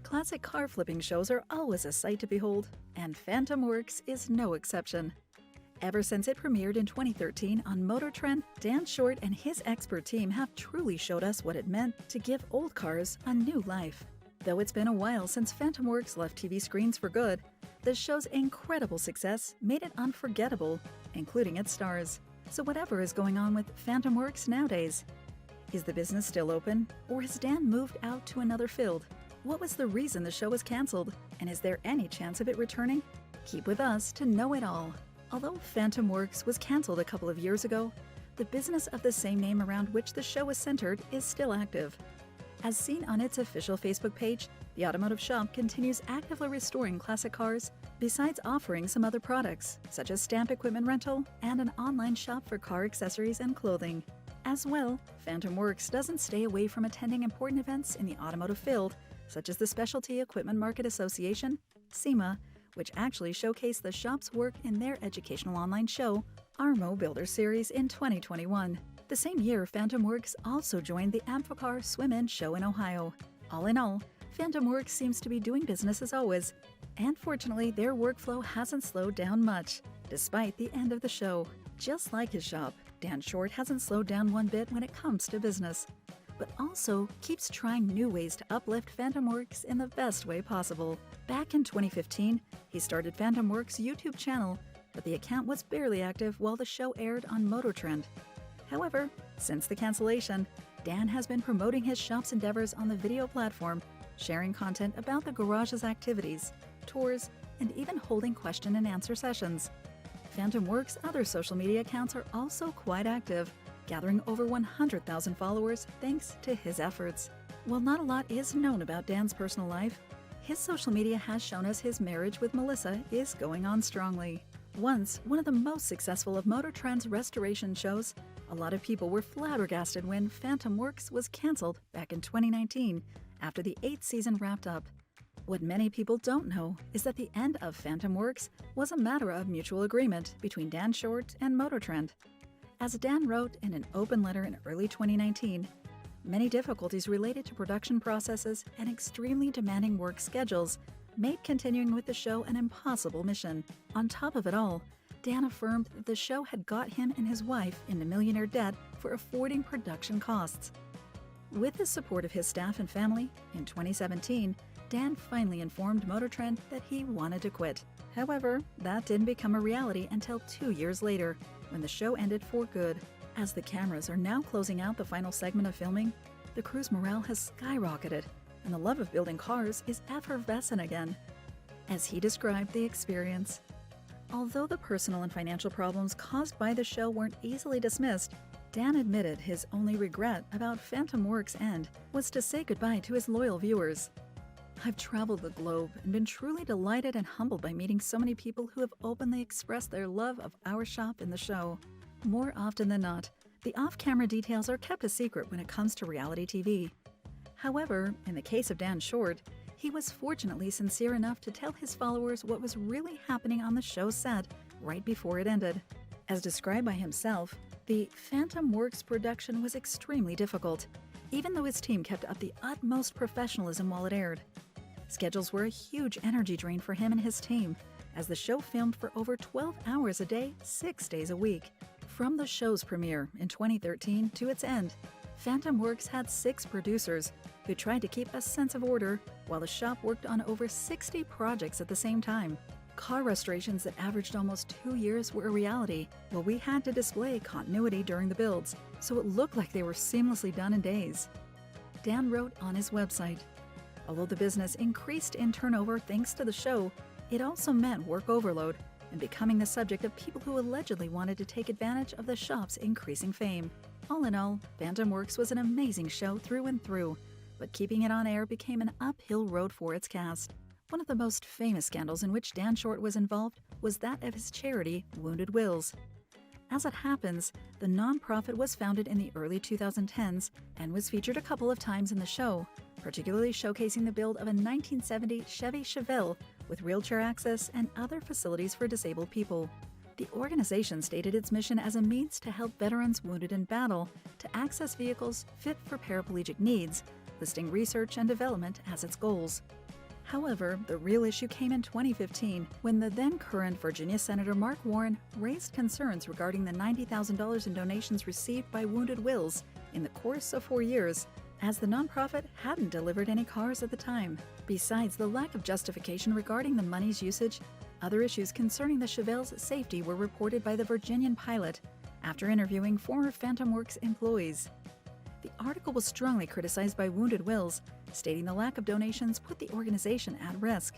Classic car flipping shows are always a sight to behold, and Phantomworks is no exception. Ever since it premiered in 2013 on MotorTrend, Dan Short and his expert team have truly showed us what it meant to give old cars a new life. Though it's been a while since Phantomworks left TV screens for good, the show's incredible success made it unforgettable, including its stars. So whatever is going on with Phantomworks nowadays? Is the business still open, or has Dan moved out to another field? What was the reason the show was cancelled, and is there any chance of it returning? Keep with us to know it all. Although Phantomworks was cancelled a couple of years ago, the business of the same name around which the show is centered is still active. As seen on its official Facebook page, the automotive shop continues actively restoring classic cars, besides offering some other products, such as stamp equipment rental and an online shop for car accessories and clothing. As well, Phantomworks doesn't stay away from attending important events in the automotive field, such as the Specialty Equipment Market Association, SEMA, which actually showcased the shop's work in their educational online show, Armo Builder Series in 2021. The same year, Phantomworks also joined the Amphicar Swim-In show in Ohio. All in all, Phantomworks seems to be doing business as always, and fortunately their workflow hasn't slowed down much, despite the end of the show. Just like his shop, Dan Short hasn't slowed down one bit when it comes to business, but also keeps trying new ways to uplift Phantomworks in the best way possible. Back in 2015, he started Phantomworks' YouTube channel, but the account was barely active while the show aired on MotorTrend. However, since the cancellation, Dan has been promoting his shop's endeavors on the video platform, sharing content about the garage's activities, tours, and even holding question and answer sessions. Phantomworks' other social media accounts are also quite active, gathering over 100,000 followers thanks to his efforts. While not a lot is known about Dan's personal life, his social media has shown us his marriage with Melissa is going on strongly. Once one of the most successful of MotorTrend's restoration shows, a lot of people were flabbergasted when Phantomworks was cancelled back in 2019 after the 8th season wrapped up. What many people don't know is that the end of Phantomworks was a matter of mutual agreement between Dan Short and MotorTrend. As Dan wrote in an open letter in early 2019, many difficulties related to production processes and extremely demanding work schedules made continuing with the show an impossible mission. On top of it all, Dan affirmed that the show had got him and his wife into millionaire debt for affording production costs. With the support of his staff and family, in 2017, Dan finally informed MotorTrend that he wanted to quit. However, that didn't become a reality until 2 years later, when the show ended for good. As the cameras are now closing out the final segment of filming, the crew's morale has skyrocketed, and the love of building cars is effervescent again. As he described the experience, although the personal and financial problems caused by the show weren't easily dismissed, Dan admitted his only regret about Phantomworks' end was to say goodbye to his loyal viewers. "I've traveled the globe and been truly delighted and humbled by meeting so many people who have openly expressed their love of our shop in the show. More often than not, the off-camera details are kept a secret when it comes to reality TV. However, in the case of Dan Short, he was fortunately sincere enough to tell his followers what was really happening on the show's set right before it ended. As described by himself, the Phantomworks production was extremely difficult, even though his team kept up the utmost professionalism while it aired. Schedules were a huge energy drain for him and his team, as the show filmed for over 12 hours a day, 6 days a week. From the show's premiere in 2013 to its end, Phantomworks had 6 producers who tried to keep a sense of order while the shop worked on over 60 projects at the same time. Car restorations that averaged almost 2 years were a reality, while we had to display continuity during the builds, so it looked like they were seamlessly done in days. Dan wrote on his website, "Although the business increased in turnover thanks to the show, it also meant work overload and becoming the subject of people who allegedly wanted to take advantage of the shop's increasing fame. All in all, Phantomworks was an amazing show through and through, but keeping it on air became an uphill road for its cast." One of the most famous scandals in which Dan Short was involved was that of his charity, Wounded Wills. As it happens, the nonprofit was founded in the early 2010s and was featured a couple of times in the show, particularly showcasing the build of a 1970 Chevy Chevelle with wheelchair access and other facilities for disabled people. The organization stated its mission as a means to help veterans wounded in battle to access vehicles fit for paraplegic needs, listing research and development as its goals. However, the real issue came in 2015 when the then current Virginia Senator Mark Warren raised concerns regarding the $90,000 in donations received by Wounded Wills in the course of 4 years, as the nonprofit hadn't delivered any cars at the time. Besides the lack of justification regarding the money's usage, other issues concerning the Chevelles' safety were reported by the Virginian pilot after interviewing former Phantomworks employees. The article was strongly criticized by Wounded Wills, stating the lack of donations put the organization at risk.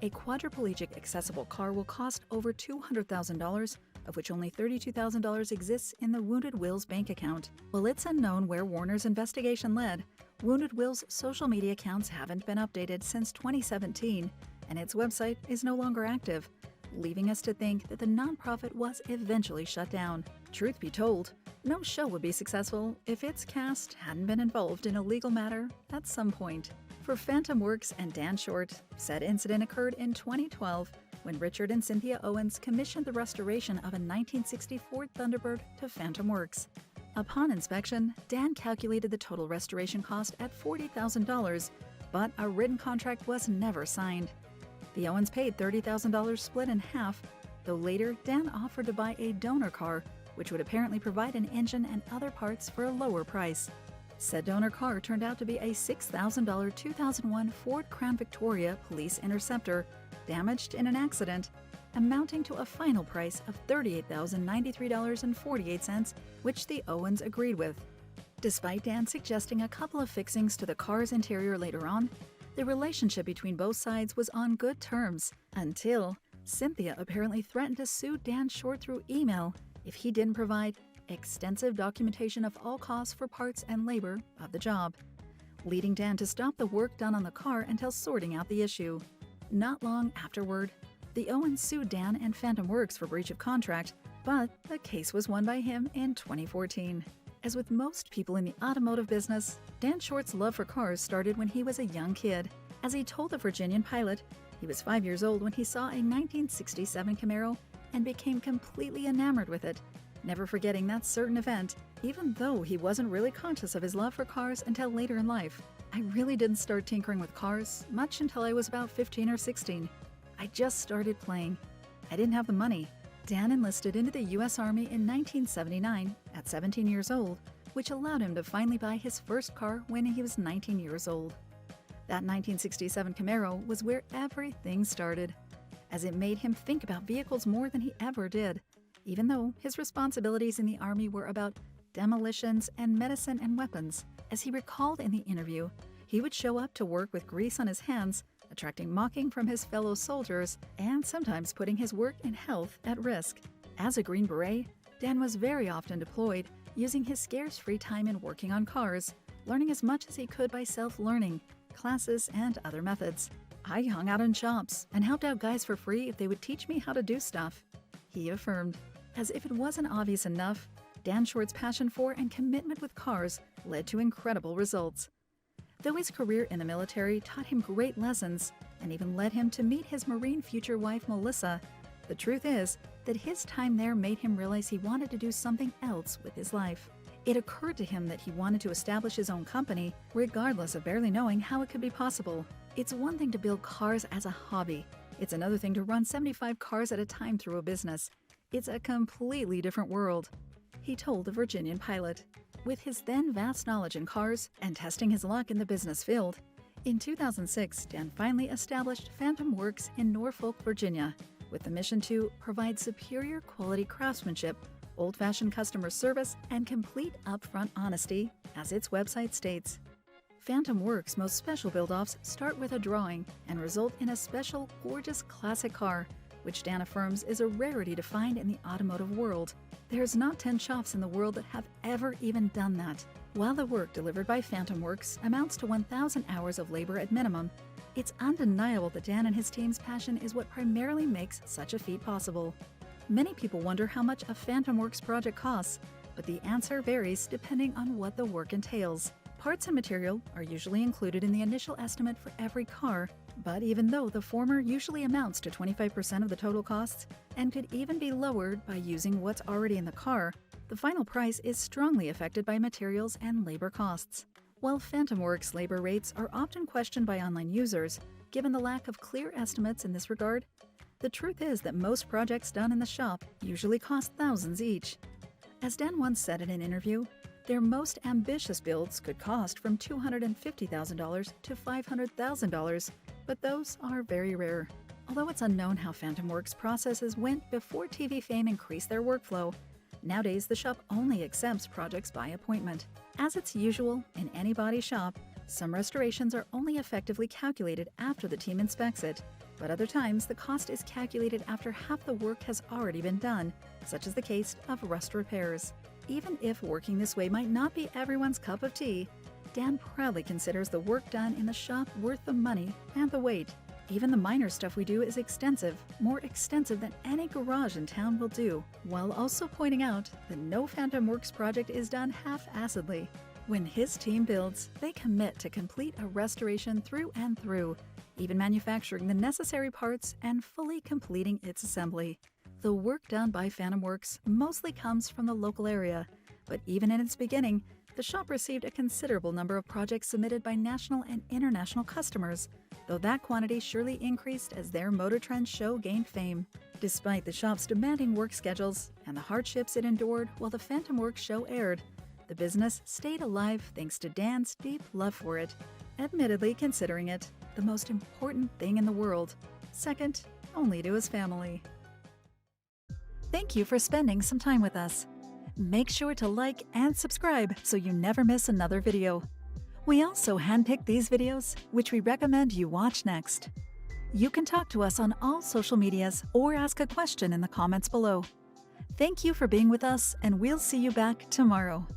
A quadriplegic accessible car will cost over $200,000, of which only $32,000 exists in the Wounded Wills bank account. While it's unknown where Warner's investigation led, Wounded Wills' social media accounts haven't been updated since 2017, and its website is no longer active, leaving us to think that the nonprofit was eventually shut down. Truth be told, no show would be successful if its cast hadn't been involved in a legal matter at some point. For Phantomworks and Dan Short, said incident occurred in 2012 when Richard and Cynthia Owens commissioned the restoration of a 1960 Ford Thunderbird to Phantomworks. Upon inspection, Dan calculated the total restoration cost at $40,000, but a written contract was never signed. The Owens paid $30,000 split in half, though later Dan offered to buy a donor car, which would apparently provide an engine and other parts for a lower price. Said donor car turned out to be a $6,000 2001 Ford Crown Victoria Police Interceptor, damaged in an accident, amounting to a final price of $38,093.48, which the Owens agreed with. Despite Dan suggesting a couple of fixings to the car's interior later on, the relationship between both sides was on good terms until Cynthia apparently threatened to sue Dan Short through email if he didn't provide extensive documentation of all costs for parts and labor of the job, leading Dan to stop the work done on the car until sorting out the issue. Not long afterward, the Owens sued Dan and Phantomworks for breach of contract, but the case was won by him in 2014. As with most people in the automotive business, Dan Short's love for cars started when he was a young kid. As he told the Virginian pilot, he was 5 years old when he saw a 1967 Camaro and became completely enamored with it, never forgetting that certain event, even though he wasn't really conscious of his love for cars until later in life. I really didn't start tinkering with cars much until I was about 15 or 16. I just started playing. I didn't have the money. Dan enlisted into the U.S. Army in 1979 at 17 years old, which allowed him to finally buy his first car when he was 19 years old. That 1967 Camaro was where everything started, as it made him think about vehicles more than he ever did, even though his responsibilities in the Army were about demolitions and medicine and weapons. As he recalled in the interview, he would show up to work with grease on his hands, attracting mocking from his fellow soldiers and sometimes putting his work and health at risk. As a Green Beret, Dan was very often deployed, using his scarce free time in working on cars, learning as much as he could by self-learning, classes, and other methods. I hung out in shops and helped out guys for free if they would teach me how to do stuff, he affirmed. As if it wasn't obvious enough, Dan Short's passion for and commitment with cars led to incredible results. Though his career in the military taught him great lessons and even led him to meet his Marine future wife Melissa, the truth is that his time there made him realize he wanted to do something else with his life. It occurred to him that he wanted to establish his own company, regardless of barely knowing how it could be possible. It's one thing to build cars as a hobby. It's another thing to run 75 cars at a time through a business. It's a completely different world, he told the Virginian pilot. With his then vast knowledge in cars and testing his luck in the business field, in 2006, Dan finally established Phantomworks in Norfolk, Virginia, with the mission to provide superior quality craftsmanship, old-fashioned customer service, and complete upfront honesty, as its website states. Phantomworks' most special build-offs start with a drawing and result in a special, gorgeous classic car, which Dan affirms is a rarity to find in the automotive world. There's not 10 shops in the world that have ever even done that. While the work delivered by Phantomworks amounts to 1,000 hours of labor at minimum, it's undeniable that Dan and his team's passion is what primarily makes such a feat possible. Many people wonder how much a Phantomworks project costs, but the answer varies depending on what the work entails. Parts and material are usually included in the initial estimate for every car, but even though the former usually amounts to 25% of the total costs and could even be lowered by using what's already in the car, the final price is strongly affected by materials and labor costs. While Phantomworks labor rates are often questioned by online users, given the lack of clear estimates in this regard. The truth is that most projects done in the shop usually cost thousands each. As Dan once said in an interview, their most ambitious builds could cost from $250,000 to $500,000, but those are very rare. Although it's unknown how FantomWorks processes went before TV fame increased their workflow, nowadays the shop only accepts projects by appointment. As it's usual in any body shop, some restorations are only effectively calculated after the team inspects it, but other times the cost is calculated after half the work has already been done, such as the case of rust repairs. Even if working this way might not be everyone's cup of tea, Dan proudly considers the work done in the shop worth the money and the wait. Even the minor stuff we do is extensive, more extensive than any garage in town will do, while also pointing out that no FantomWorks project is done half-assedly. When his team builds, they commit to complete a restoration through and through, even manufacturing the necessary parts and fully completing its assembly. The work done by FantomWorks mostly comes from the local area, but even in its beginning, the shop received a considerable number of projects submitted by national and international customers, though that quantity surely increased as their MotorTrend show gained fame. Despite the shop's demanding work schedules and the hardships it endured while the Phantomworks show aired, the business stayed alive thanks to Dan's deep love for it, admittedly considering it the most important thing in the world, second only to his family. Thank you for spending some time with us. Make sure to like and subscribe so you never miss another video. We also handpick these videos, which we recommend you watch next. You can talk to us on all social medias or ask a question in the comments below. Thank you for being with us, and we'll see you back tomorrow.